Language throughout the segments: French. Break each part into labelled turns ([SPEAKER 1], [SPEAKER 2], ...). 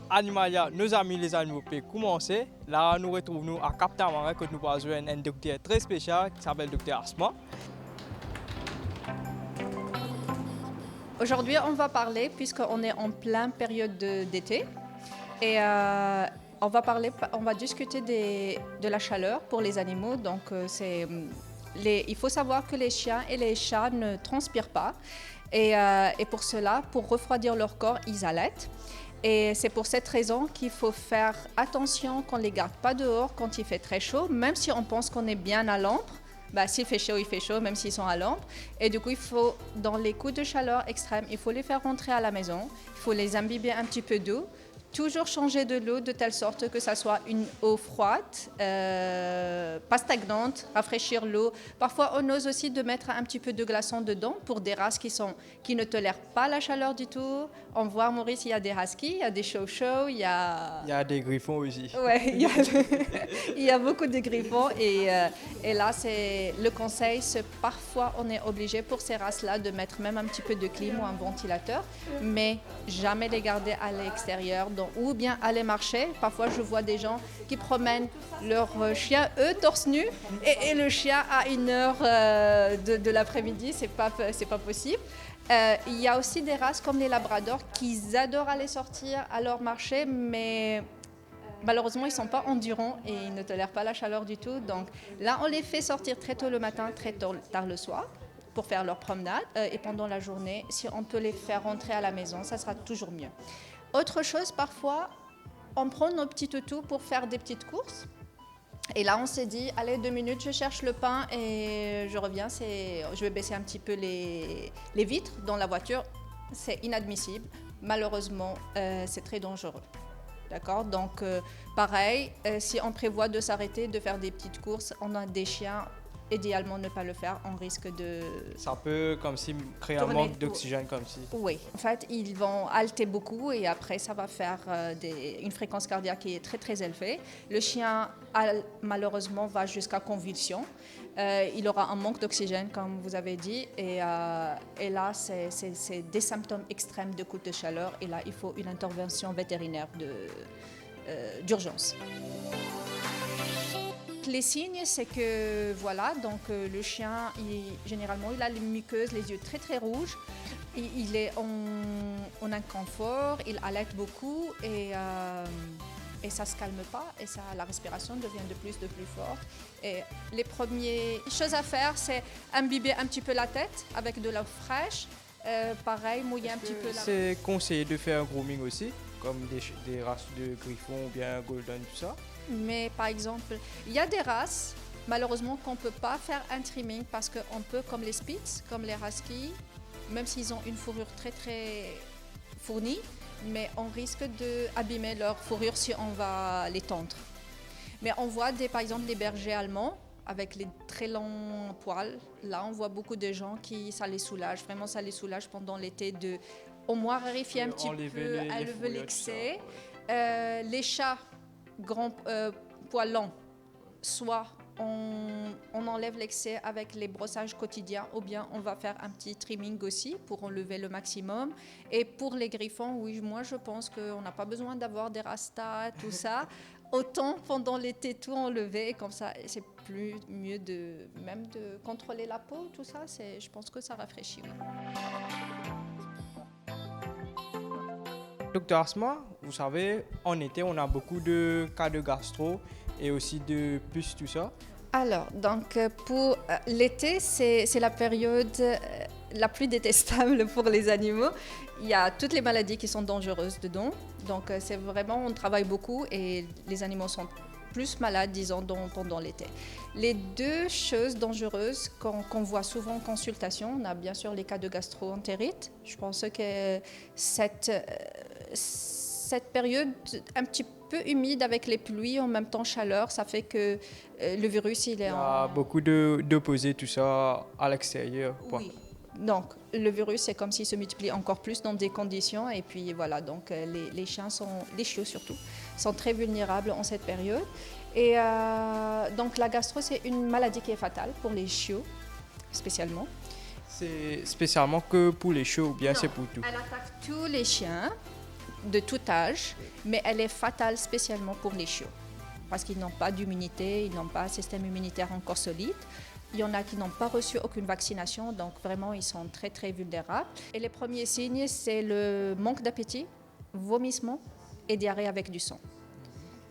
[SPEAKER 1] Animalia, nos amis les animaux peuvent commencer. Là, nous retrouvons à Cap Tamarin que nous avons un docteur très spécial qui s'appelle docteur Asma.
[SPEAKER 2] Aujourd'hui, on va parler, puisqu'on est en pleine période d'été, et on va discuter de la chaleur pour les animaux. Donc, il faut savoir que les chiens et les chats ne transpirent pas. Et pour cela, pour refroidir leur corps, ils allaitent. Et c'est pour cette raison qu'il faut faire attention qu'on ne les garde pas dehors quand il fait très chaud, même si on pense qu'on est bien à l'ombre. S'il fait chaud, il fait chaud, même s'ils sont à l'ombre. Et du coup, il faut, dans les coups de chaleur extrêmes, il faut les faire rentrer à la maison. Il faut les imbiber un petit peu d'eau. Toujours changer de l'eau de telle sorte que ça soit une eau froide, pas stagnante, rafraîchir l'eau. Parfois, on ose aussi de mettre un petit peu de glaçon dedans pour des races qui ne tolèrent pas la chaleur du tout. On voit à Maurice, il y a des huskies, il y a des chow-chow,
[SPEAKER 1] Il y a des griffons aussi.
[SPEAKER 2] Ouais, il y a beaucoup de griffons et là, c'est le conseil, c'est parfois on est obligé pour ces races-là de mettre même un petit peu de clim ou un ventilateur, mais jamais les garder à l'extérieur ou bien aller marcher. Parfois, je vois des gens qui promènent leur chien, eux, torse nu, et le chien à 1 heure de l'après-midi, c'est pas possible. Il y a aussi des races comme les labradors qui adorent aller sortir, alors marcher, mais malheureusement, ils ne sont pas endurants et ils ne tolèrent pas la chaleur du tout. Donc là, on les fait sortir très tôt le matin, très tard le soir pour faire leur promenade. Et pendant la journée, si on peut les faire rentrer à la maison, ça sera toujours mieux. Autre chose, parfois, on prend nos petits toutous pour faire des petites courses. Et là, on s'est dit, allez, 2 minutes, je cherche le pain et je reviens. Je vais baisser un petit peu les vitres dans la voiture. C'est inadmissible. Malheureusement, c'est très dangereux. D'accord? Donc, pareil, si on prévoit de s'arrêter, de faire des petites courses, on a des chiens, idéalement ne pas le faire, on risque de...
[SPEAKER 1] Ça peut comme si créer un manque d'oxygène comme si.
[SPEAKER 2] Oui, en fait, ils vont halter beaucoup et après, ça va faire une fréquence cardiaque qui est très, très élevée. Le chien, malheureusement, va jusqu'à convulsion. Il aura un manque d'oxygène, comme vous avez dit, et là, c'est des symptômes extrêmes de coups de chaleur. Et là, il faut une intervention vétérinaire d'urgence. Les signes, c'est que voilà, donc le chien, généralement, il a les muqueuses, les yeux très très rouges. Il est en inconfort, il halète beaucoup et ça ne se calme pas et la respiration devient de plus forte. Et les premières choses à faire, c'est imbiber un petit peu la tête avec de l'eau fraîche. Pareil, mouiller un petit peu la...
[SPEAKER 1] C'est conseillé de faire un grooming aussi, comme des races de griffons ou bien golden, tout ça.
[SPEAKER 2] Mais par exemple, il y a des races, malheureusement, qu'on ne peut pas faire un trimming parce qu'on peut, comme les Spitz, comme les Huskies, même s'ils ont une fourrure très très fournie, mais on risque d'abîmer leur fourrure si on va les tondre. Mais on voit par exemple des bergers allemands avec les très longs poils. Là, on voit beaucoup de gens ça les soulage. Vraiment, ça les soulage pendant l'été de au moins raréfier un petit peu, enlever l'excès. Ouais. Les chats grands poils longs, soit on enlève l'excès avec les brossages quotidiens ou bien on va faire un petit trimming aussi pour enlever le maximum. Et pour les griffons, oui, moi je pense qu'on n'a pas besoin d'avoir des rastas, tout ça. Autant pendant l'été tout enlever, comme ça c'est mieux même de contrôler la peau, tout ça, je pense que ça rafraîchit. Oui.
[SPEAKER 1] Docteur Asma, vous savez, en été, on a beaucoup de cas de gastro et aussi de puces, tout ça.
[SPEAKER 2] Alors, donc pour l'été, c'est la période la plus détestable pour les animaux. Il y a toutes les maladies qui sont dangereuses dedans. Donc, c'est vraiment, on travaille beaucoup et les animaux sont plus malades, disons, pendant l'été. Les 2 choses dangereuses qu'on voit souvent en consultation, on a bien sûr les cas de gastro-entérite. Je pense que cette période un petit peu humide avec les pluies, en même temps chaleur, ça fait que le virus, il y
[SPEAKER 1] a beaucoup d'opposés, tout ça, à l'extérieur.
[SPEAKER 2] Oui. Donc, le virus, c'est comme s'il se multiplie encore plus dans des conditions. Et puis, voilà, donc les chiots surtout, sont très vulnérables en cette période. Et donc, la gastro, c'est une maladie qui est fatale pour les chiots, spécialement.
[SPEAKER 1] C'est spécialement que pour les chiots ou bien c'est pour tout?
[SPEAKER 2] Elle attaque tous les chiens. de tout âge, mais elle est fatale spécialement pour les chiots parce qu'ils n'ont pas d'immunité, ils n'ont pas un système immunitaire encore solide. Il y en a qui n'ont pas reçu aucune vaccination, donc vraiment ils sont très très vulnérables. Et les premiers signes, c'est le manque d'appétit, vomissement et diarrhée avec du sang.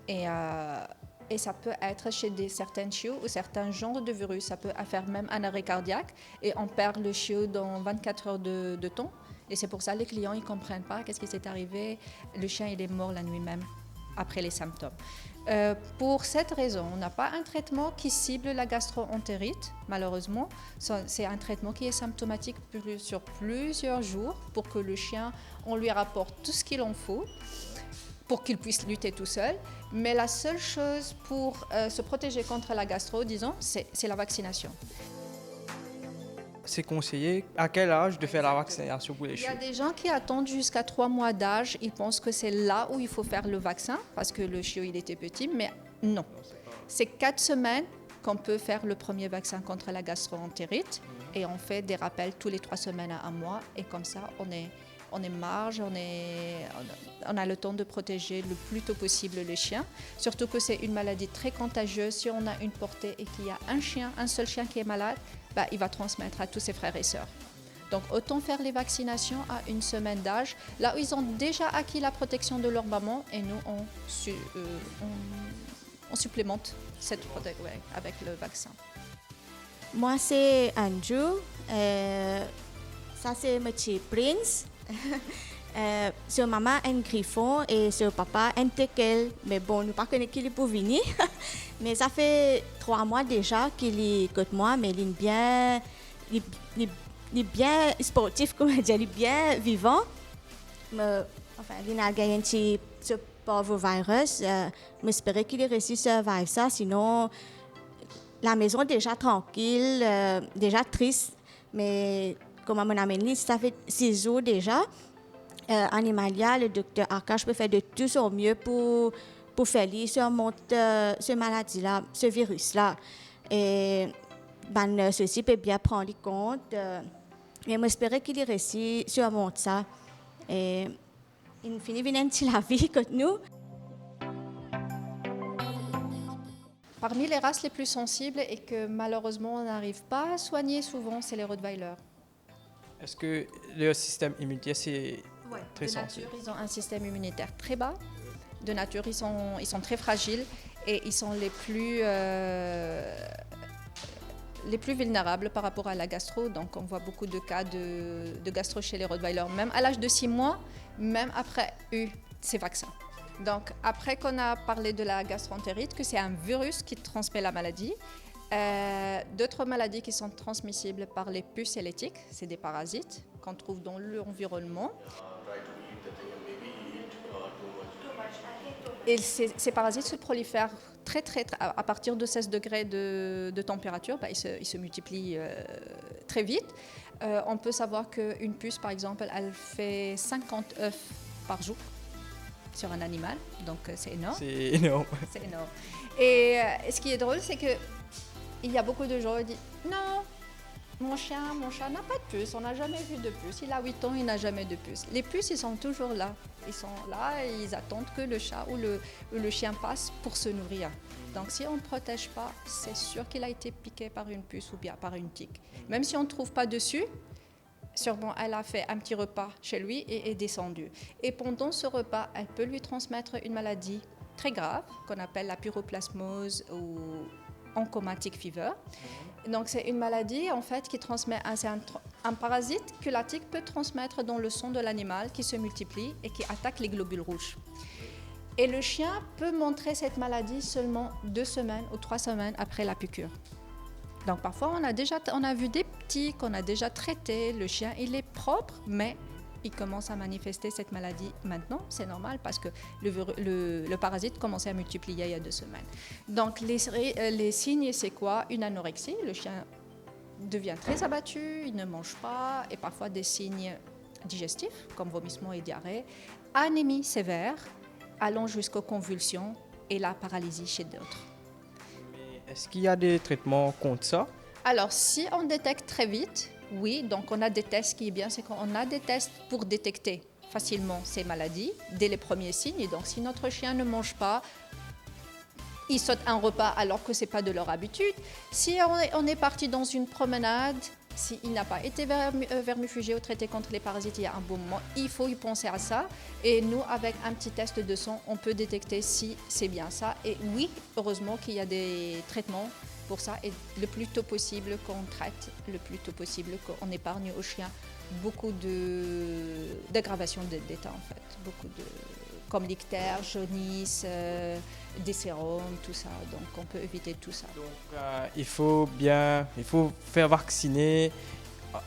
[SPEAKER 2] Et ça peut être chez certains chiots ou certains genres de virus. Ça peut faire même un arrêt cardiaque et on perd le chiot dans 24 heures de temps. Et c'est pour ça que les clients ne comprennent pas qu'est-ce qui s'est arrivé. Le chien il est mort la nuit même, après les symptômes. Pour cette raison, on n'a pas un traitement qui cible la gastro-entérite, malheureusement. C'est un traitement qui est symptomatique sur plusieurs jours pour que le chien, on lui rapporte tout ce qu'il en faut pour qu'il puisse lutter tout seul. Mais la seule chose pour se protéger contre la gastro, disons, c'est la vaccination.
[SPEAKER 1] C'est conseillé à quel âge de faire la vaccination pour les
[SPEAKER 2] Il y a
[SPEAKER 1] chiots?
[SPEAKER 2] des gens qui attendent jusqu'à 3 mois d'âge. Ils pensent que c'est là où il faut faire le vaccin parce que le chiot il était petit, mais non. C'est 4 semaines qu'on peut faire le premier vaccin contre la gastro-entérite et on fait des rappels tous les 3 semaines à 1 mois et comme ça on est marge, on a le temps de protéger le plus tôt possible le chien. Surtout que c'est une maladie très contagieuse. Si on a une portée et qu'il y a un seul chien qui est malade, il va transmettre à tous ses frères et sœurs. Donc autant faire les vaccinations à 1 semaine d'âge, là où ils ont déjà acquis la protection de leur maman et nous on supplémente cette protection avec le vaccin.
[SPEAKER 3] Moi, c'est Andrew. Ça, c'est mon petit Prince. Sur maman, un griffon et sur papa, un teckel. Mais bon, nous ne connaissons pas qu'il est pour venir. Mais ça fait 3 mois déjà qu'il est avec moi, mais il est bien sportif, comme on dit, il est bien vivant. Mais, enfin, il a gagné ce pauvre virus. J'espère qu'il est réussi à survivre ça, sinon la maison est déjà tranquille, déjà triste. Mais comme mon ami, ça fait 6 jours déjà. Animalia, le docteur Akash peut faire de tout son mieux pour faire lui surmonter cette maladie-là, ce virus-là. Et ceci peut bien prendre compte. Mais j'espère qu'il réussit à surmonter ça. Et il finit venir la vie comme nous.
[SPEAKER 2] Parmi les races les plus sensibles et que malheureusement on n'arrive pas à soigner souvent, c'est les Rottweilers.
[SPEAKER 1] Est-ce que le système immunitaire, c'est très
[SPEAKER 2] de
[SPEAKER 1] sensible?
[SPEAKER 2] nature, ils ont un système immunitaire très bas. De nature, ils sont très fragiles et ils sont les plus vulnérables par rapport à la gastro. Donc, on voit beaucoup de cas de gastro chez les Rottweilers, même à l'âge de 6 mois, même après eu ces vaccins. Donc, après qu'on a parlé de la gastro-entérite, que c'est un virus qui transmet la maladie, d'autres maladies qui sont transmissibles par les puces et les tiques, c'est des parasites qu'on trouve dans l'environnement. Et ces parasites se prolifèrent très à partir de 16 degrés de température, ils se multiplient très vite. On peut savoir qu'une puce, par exemple, elle fait 50 œufs par jour sur un animal, donc c'est énorme.
[SPEAKER 1] C'est énorme.
[SPEAKER 2] C'est énorme. Et ce qui est drôle, c'est que il y a beaucoup de gens qui disent « Non, mon chat n'a pas de puce, on n'a jamais vu de puce. Il a 8 ans, il n'a jamais de puce. » Les puces, ils sont toujours là. Ils sont là et ils attendent que le chat ou le chien passe pour se nourrir. Donc si on ne protège pas, c'est sûr qu'il a été piqué par une puce ou bien par une tique. Même si on ne trouve pas dessus, sûrement elle a fait un petit repas chez lui et est descendue. Et pendant ce repas, elle peut lui transmettre une maladie très grave qu'on appelle la pyroplasmose ou oncomatic fever. Donc c'est une maladie en fait qui transmet un parasite que la tique peut transmettre dans le sang de l'animal qui se multiplie et qui attaque les globules rouges. Et le chien peut montrer cette maladie seulement 2 semaines ou 3 semaines après la piqûre. Donc parfois on a vu des petits qu'on a déjà traités, le chien il est propre mais il commence à manifester cette maladie maintenant, c'est normal parce que le parasite commençait à multiplier il y a 2 semaines. Donc les signes, c'est quoi? Une anorexie, le chien devient très abattu, il ne mange pas, et parfois des signes digestifs comme vomissement et diarrhée, anémie sévère, allant jusqu'aux convulsions et la paralysie chez d'autres.
[SPEAKER 1] Mais est-ce qu'il y a des traitements contre ça?
[SPEAKER 2] Alors si on détecte très vite, oui, donc on a des tests, ce qui est bien, c'est qu'on a des tests pour détecter facilement ces maladies dès les premiers signes. Et donc, si notre chien ne mange pas, il saute un repas alors que ce n'est pas de leur habitude. Si on est parti dans une promenade, s'il n'a pas été vermifugé ou traité contre les parasites il y a un bon moment, il faut y penser à ça. Et nous, avec un petit test de sang, on peut détecter si c'est bien ça. Et oui, heureusement qu'il y a des traitements pour ça. Et le plus tôt possible qu'on traite, le plus tôt possible qu'on épargne aux chiens beaucoup d'aggravation d'état en fait. Beaucoup de, comme l'ictère, jaunisse, des sérums, tout ça. Donc on peut éviter tout ça.
[SPEAKER 1] Donc il faut faire vacciner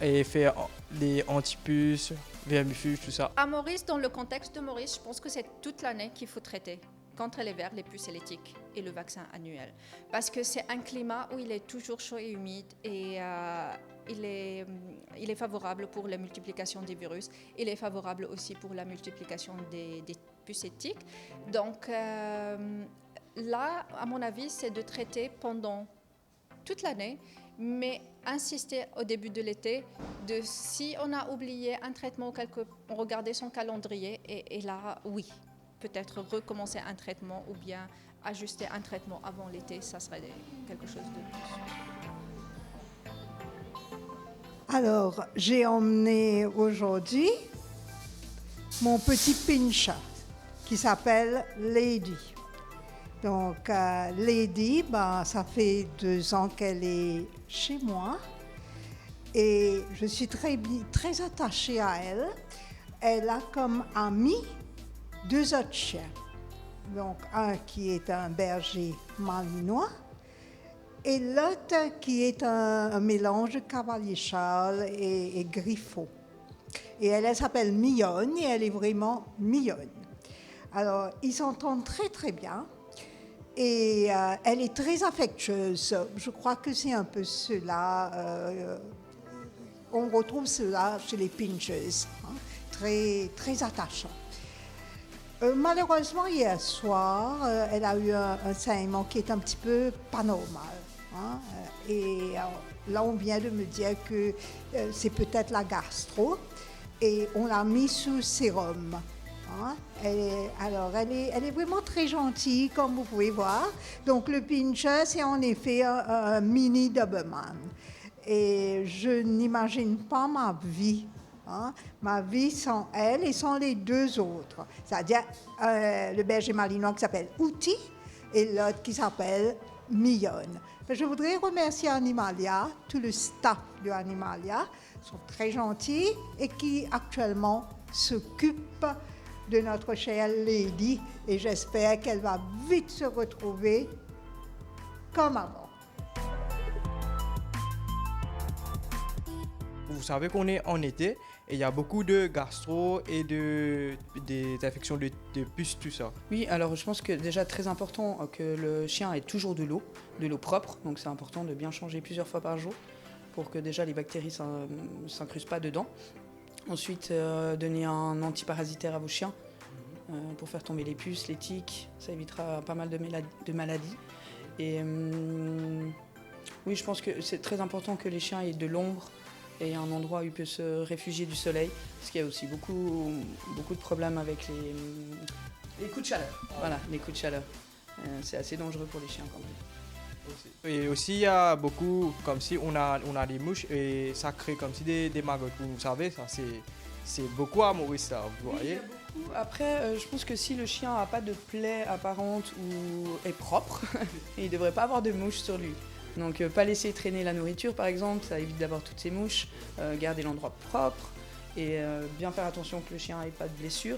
[SPEAKER 1] et faire les antipuces, vermifuges, tout ça.
[SPEAKER 2] À Maurice, dans le contexte de Maurice, je pense que c'est toute l'année qu'il faut traiter contre les vers, les puces et les tiques et le vaccin annuel. Parce que c'est un climat où il est toujours chaud et humide et il est favorable pour la multiplication des virus. Il est favorable aussi pour la multiplication des puces et tiques. Donc là, à mon avis, c'est de traiter pendant toute l'année, mais insister au début de l'été de si on a oublié un traitement, on regardait son calendrier et là, oui, peut-être recommencer un traitement ou bien ajuster un traitement avant l'été, ça serait quelque chose de plus.
[SPEAKER 4] Alors, j'ai emmené aujourd'hui mon petit pincher qui s'appelle Lady. Donc, Lady, ça fait 2 ans qu'elle est chez moi et je suis très attachée à elle. Elle a comme ami 2 autres chiens. Donc, un qui est un berger malinois et l'autre qui est un mélange de cavalier Charles et griffon. Et elle s'appelle Mignonne et elle est vraiment mignonne. Alors, ils s'entendent très très bien et elle est très affectueuse. Je crois que c'est un peu cela, on retrouve cela chez les pinchers, hein, très, très attachant. Malheureusement, hier soir, elle a eu un saignement qui est un petit peu pas normal. Hein, et là, on vient de me dire que c'est peut-être la gastro. Et on l'a mis sous sérum. Hein. Elle est vraiment très gentille, comme vous pouvez voir. Donc, le pincher, c'est en effet un mini Doberman. Et je n'imagine pas ma vie. Hein, ma vie sans elle et sans les 2 autres. C'est-à-dire le berger malinois qui s'appelle Outil et l'autre qui s'appelle Mignonne. Je voudrais remercier Animalia, tout le staff de Animalia, sont très gentils et qui actuellement s'occupent de notre chère Lady et j'espère qu'elle va vite se retrouver comme avant.
[SPEAKER 1] Vous savez qu'on est en été et il y a beaucoup de gastro et des infections de puces, tout ça.
[SPEAKER 5] Oui, alors je pense que déjà très important que le chien ait toujours de l'eau propre. Donc c'est important de bien changer plusieurs fois par jour pour que déjà les bactéries ne s'incrustent pas dedans. Ensuite, donner un antiparasitaire à vos chiens pour faire tomber les puces, les tiques. Ça évitera pas mal de maladies. Et oui, je pense que c'est très important que les chiens aient de l'ombre et un endroit où ils peuvent se réfugier du soleil, parce qu'il y a aussi beaucoup de problèmes avec les coups de chaleur. Voilà, les coups de chaleur. C'est assez dangereux pour les chiens quand même.
[SPEAKER 1] Et aussi, il y a beaucoup, comme si on a des mouches et ça crée comme si des maggots. Vous savez, ça c'est beaucoup à Maurice, ça, vous voyez.
[SPEAKER 5] Oui, après, je pense que si le chien n'a pas de plaie apparente ou est propre, il ne devrait pas avoir de mouches sur lui. Donc pas laisser traîner la nourriture par exemple, ça évite d'avoir toutes ces mouches, garder l'endroit propre et bien faire attention que le chien n'ait pas de blessure,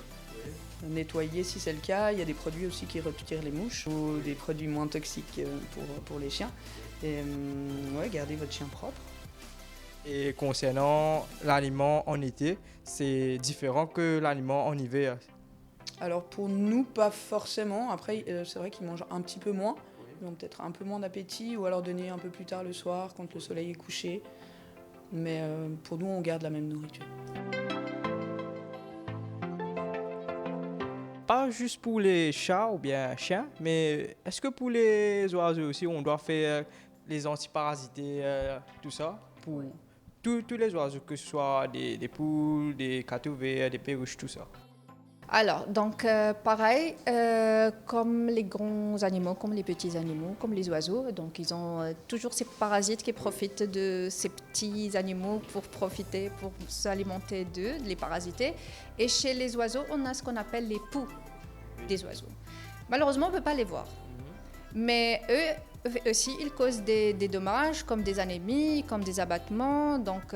[SPEAKER 5] nettoyer si c'est le cas, il y a des produits aussi qui retirent les mouches ou des produits moins toxiques pour les chiens et garder votre chien propre.
[SPEAKER 1] Et concernant l'aliment en été, c'est différent que l'aliment en hiver.
[SPEAKER 5] Alors pour nous pas forcément, après c'est vrai qu'ils mangent un petit peu moins. Ils ont peut-être un peu moins d'appétit ou alors donner un peu plus tard le soir quand le soleil est couché. Mais pour nous, on garde la même nourriture.
[SPEAKER 1] Pas juste pour les chats ou bien chiens, mais est-ce que pour les oiseaux aussi, on doit faire les antiparasités, tout ça pour tous les oiseaux, que ce soit des poules, des catouves, des perruches, tout ça.
[SPEAKER 2] Alors, donc pareil, comme les grands animaux, comme les petits animaux, comme les oiseaux, donc ils ont toujours ces parasites qui profitent de ces petits animaux pour profiter, pour s'alimenter d'eux, de les parasiter. Et chez les oiseaux, on a ce qu'on appelle les poux des oiseaux. Malheureusement, on ne peut pas les voir. Mais eux aussi, ils causent des dommages comme des anémies, comme des abattements, donc,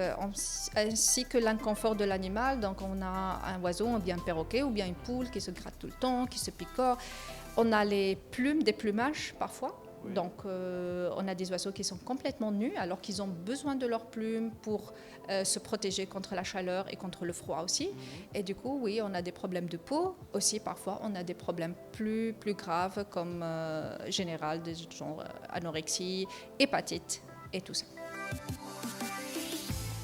[SPEAKER 2] ainsi que l'inconfort de l'animal. Donc on a un oiseau, ou bien un perroquet, ou bien une poule qui se gratte tout le temps, qui se picore. On a les plumes, des plumages parfois.
[SPEAKER 1] Oui.
[SPEAKER 2] Donc on a des oiseaux qui sont complètement nus alors qu'ils ont besoin de leurs plumes pour se protéger contre la chaleur et contre le froid aussi. Et du coup, oui, on a des problèmes de peau. Aussi, parfois, on a des problèmes plus graves comme général, des genre anorexie, hépatite et tout ça.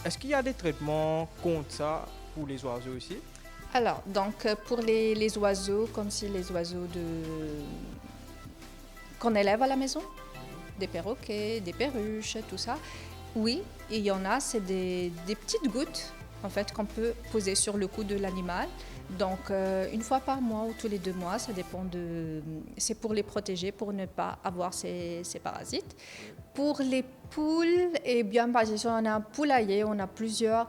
[SPEAKER 1] Est-ce qu'il y a des traitements contre ça pour les oiseaux aussi?
[SPEAKER 2] Alors, donc pour les oiseaux, comme si les oiseaux qu'on élève à la maison, des perroquets, des perruches, tout ça, oui, il y en a, c'est des petites gouttes en fait qu'on peut poser sur le cou de l'animal. Donc une fois par mois ou tous les 2 mois, ça dépend c'est pour les protéger, pour ne pas avoir ces parasites. Pour les poules, eh bien, par exemple, on a un poulailler, on a plusieurs.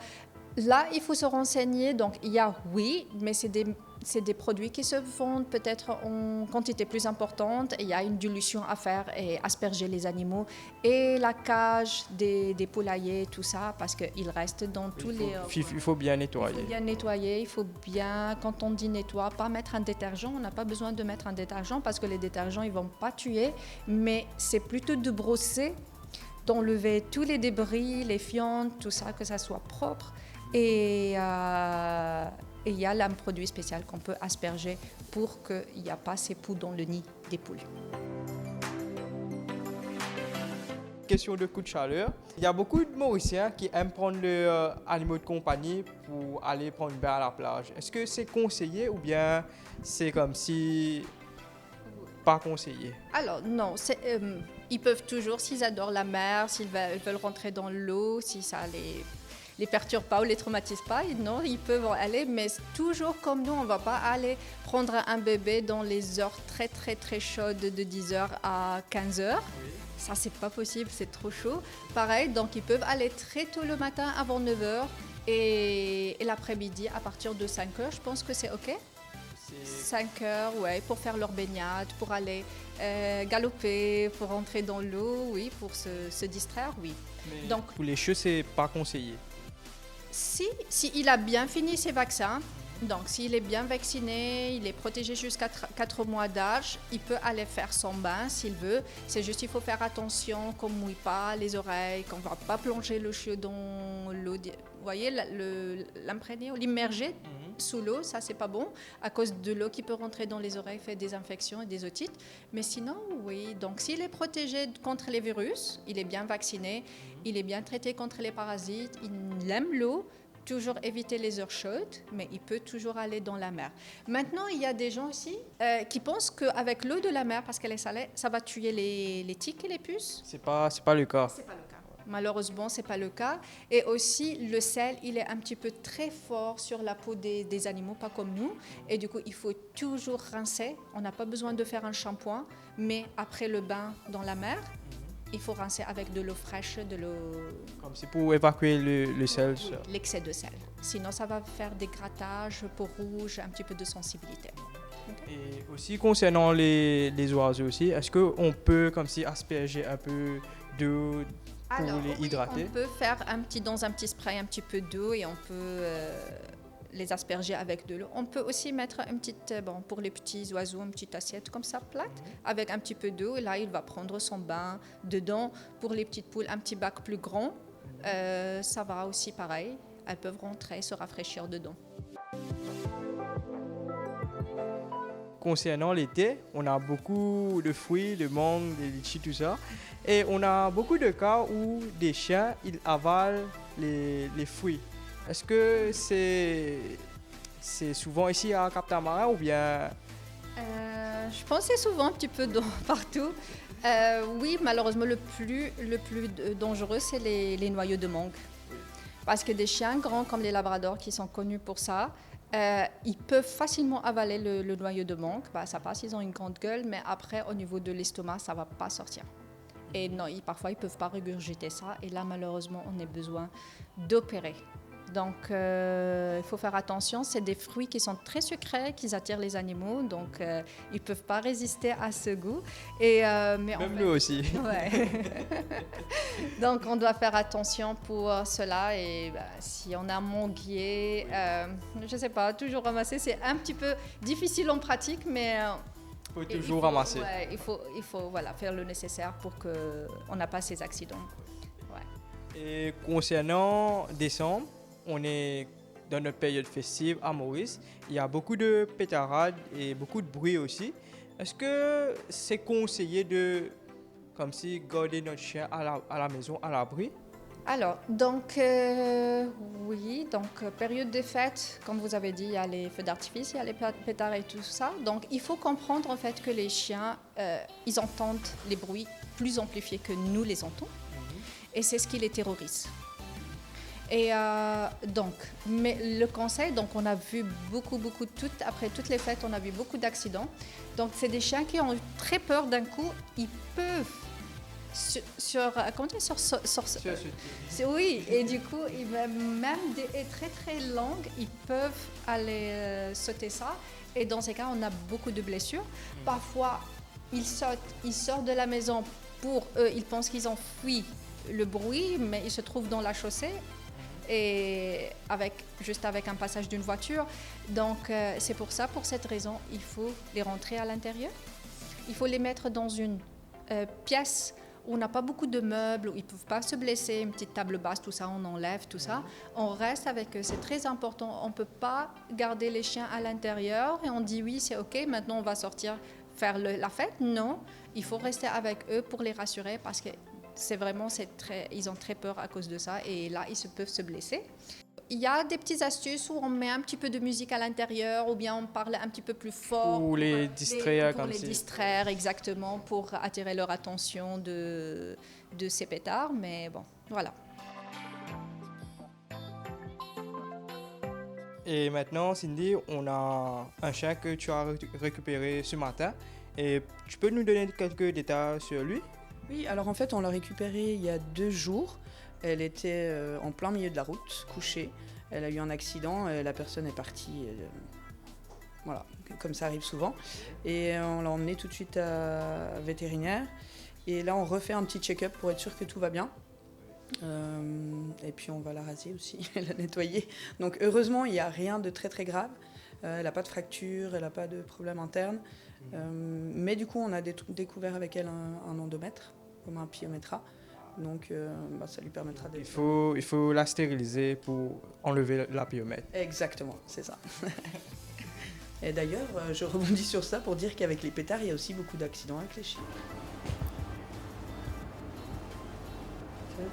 [SPEAKER 2] Là, il faut se renseigner. Donc, il y a, oui, mais c'est des produits qui se vendent peut-être en quantité plus importante. Il y a une dilution à faire et asperger les animaux. Et la cage des poulaillers, tout ça, parce qu'il reste dans tous les...
[SPEAKER 1] Il faut bien nettoyer.
[SPEAKER 2] Il faut bien nettoyer, il faut bien, quand on dit nettoie, pas mettre un détergent. On n'a pas besoin de mettre un détergent parce que les détergents, ils ne vont pas tuer. Mais c'est plutôt de brosser, d'enlever tous les débris, les fientes, tout ça, que ça soit propre. Et il y a là un produit spécial qu'on peut asperger pour qu'il n'y ait pas ces poux dans le nid des poules.
[SPEAKER 1] Question de coup de chaleur. Il y a beaucoup de Mauriciens qui aiment prendre leurs animaux de compagnie pour aller prendre un bain à la plage. Est-ce que c'est conseillé ou bien c'est comme si pas conseillé?
[SPEAKER 2] Alors non, ils peuvent toujours, s'ils adorent la mer, s'ils veulent rentrer dans l'eau, si ça les perturbe pas ou les traumatise pas, non, ils peuvent aller, mais toujours comme nous, on va pas aller prendre un bébé dans les heures très très très chaudes de 10h à 15h. Oui. Ça, c'est pas possible, c'est trop chaud. Pareil, donc ils peuvent aller très tôt le matin avant 9h et l'après-midi à partir de 5h, je pense que c'est OK. 5h, ouais, pour faire leur baignade, pour aller galoper, pour rentrer dans l'eau, oui, pour se distraire, oui.
[SPEAKER 1] Mais
[SPEAKER 2] donc,
[SPEAKER 1] pour les cheveux, c'est pas conseillé.
[SPEAKER 2] Si il a bien fini ses vaccins, donc s'il est bien vacciné, il est protégé jusqu'à 4 mois d'âge, il peut aller faire son bain s'il veut. C'est juste qu'il faut faire attention qu'on ne mouille pas les oreilles, qu'on ne va pas plonger le cheveu dans l'eau. Vous voyez, l'imprégner ou l'immerger sous l'eau, ça c'est pas bon, à cause de l'eau qui peut rentrer dans les oreilles, fait des infections et des otites. Mais sinon, oui, donc s'il est protégé contre les virus, il est bien vacciné, il est bien traité contre les parasites, il aime l'eau, toujours éviter les heures chaudes, mais il peut toujours aller dans la mer. Maintenant, il y a des gens aussi qui pensent qu'avec l'eau de la mer, parce qu'elle est salée, ça va tuer les tiques et les puces.
[SPEAKER 1] C'est pas le cas.
[SPEAKER 2] C'est pas le cas. Malheureusement, ce n'est pas le cas. Et aussi, le sel, il est un petit peu très fort sur la peau des animaux, pas comme nous. Et du coup, il faut toujours rincer. On n'a pas besoin de faire un shampoing, mais après le bain dans la mer, il faut rincer avec de l'eau fraîche, de l'eau...
[SPEAKER 1] Comme c'est pour évacuer le sel.
[SPEAKER 2] Oui, l'excès de sel. Sinon, ça va faire des grattages, peau rouge, un petit peu de sensibilité. Okay.
[SPEAKER 1] Et aussi, concernant les oiseaux aussi, est-ce qu'on peut comme si asperger un peu d'eau pour les hydrater?
[SPEAKER 2] On peut faire dans un petit spray un petit peu d'eau et on peut les asperger avec de l'eau. On peut aussi mettre une petite, pour les petits oiseaux, une petite assiette comme ça, plate, avec un petit peu d'eau. Et là, il va prendre son bain dedans. Pour les petites poules, un petit bac plus grand, ça va aussi pareil. Elles peuvent rentrer, se rafraîchir dedans.
[SPEAKER 1] Concernant l'été, on a beaucoup de fruits, de mangues, de litchis, tout ça. Et on a beaucoup de cas où des chiens, ils avalent les fruits. Est-ce que c'est souvent ici à Cap Tamarin ou bien...
[SPEAKER 2] Je pense que c'est souvent un petit peu partout. Oui, malheureusement, le plus dangereux, c'est les noyaux de mangue. Parce que des chiens grands comme les labradors qui sont connus pour ça, ils peuvent facilement avaler le noyau de mangue. Bah, ça passe, ils ont une grande gueule, mais après, au niveau de l'estomac, ça ne va pas sortir. Et non, parfois, ils ne peuvent pas régurgiter ça. Et là, malheureusement, on a besoin d'opérer. Donc, il faut faire attention. C'est des fruits qui sont très sucrés, qui attirent les animaux. Donc, ils ne peuvent pas résister à ce goût. Et, mais
[SPEAKER 1] Même nous aussi.
[SPEAKER 2] Ouais. Donc, on doit faire attention pour cela. Et si on a un manguier, je ne sais pas, toujours ramasser, c'est un petit peu difficile en pratique, mais
[SPEAKER 1] Il faut toujours ramasser.
[SPEAKER 2] Ouais, il faut voilà, faire le nécessaire pour qu'on n'a pas ces accidents. Ouais.
[SPEAKER 1] Et concernant décembre, on est dans notre période festive à Maurice. Il y a beaucoup de pétarades et beaucoup de bruit aussi. Est-ce que c'est conseillé de, comme si, garder notre chien à la maison, à l'abri?
[SPEAKER 2] Alors, donc, oui, donc période des fêtes, comme vous avez dit, il y a les feux d'artifice, il y a les pétards et tout ça. Donc, il faut comprendre en fait que les chiens, ils entendent les bruits plus amplifiés que nous les entendons. Et c'est ce qui les terrorise. Et donc, mais le conseil, donc on a vu beaucoup, après toutes les fêtes, on a vu beaucoup d'accidents. Donc, c'est des chiens qui ont très peur d'un coup, ils peuvent oui, et du coup, même des haies très très longues, ils peuvent aller sauter ça. Et dans ces cas, on a beaucoup de blessures. Parfois, ils sortent de la maison pour eux, ils pensent qu'ils ont fui le bruit, mais ils se trouvent dans la chaussée. Et juste avec un passage d'une voiture. Donc, c'est pour cette raison, il faut les rentrer à l'intérieur. Il faut les mettre dans une pièce où on n'a pas beaucoup de meubles, où ils ne peuvent pas se blesser, une petite table basse, tout ça, on enlève tout ça. On reste avec eux, c'est très important. On ne peut pas garder les chiens à l'intérieur et on dit oui, c'est OK, maintenant on va sortir faire la fête. Non, il faut rester avec eux pour les rassurer parce que ils ont très peur à cause de ça et là, ils peuvent se blesser. Il y a des petites astuces où on met un petit peu de musique à l'intérieur ou bien on parle un petit peu plus fort.
[SPEAKER 1] Pour les distraire
[SPEAKER 2] pour les distraire, exactement, pour attirer leur attention de ces pétards. Mais bon, voilà.
[SPEAKER 1] Et maintenant, Cindy, on a un chien que tu as récupéré ce matin. Et tu peux nous donner quelques détails sur lui?
[SPEAKER 5] Oui, alors en fait, on l'a récupérée il y a 2 jours. Elle était en plein milieu de la route, couchée. Elle a eu un accident, la personne est partie. Voilà, comme ça arrive souvent. Et on l'a emmenée tout de suite à vétérinaire. Et là, on refait un petit check-up pour être sûr que tout va bien. Et puis on va la raser aussi, la nettoyer. Donc heureusement, il n'y a rien de très très grave. Elle n'a pas de fracture, elle n'a pas de problème interne. Mais du coup, on a découvert avec elle un endomètre, comme un pyométra. Donc ça lui permettra d'être...
[SPEAKER 1] Il faut la stériliser pour enlever la pyomètre.
[SPEAKER 5] Exactement, c'est ça. Et d'ailleurs, je rebondis sur ça pour dire qu'avec les pétards, il y a aussi beaucoup d'accidents avec les chiens.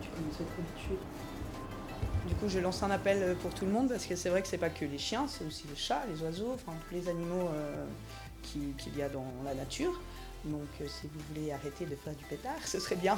[SPEAKER 5] Tu commences à être habitué. Du coup, je lance un appel pour tout le monde parce que c'est vrai que c'est pas que les chiens, c'est aussi les chats, les oiseaux, enfin tous les animaux qu'il y a dans la nature. Donc si vous voulez arrêter de faire du pétard, ce serait bien.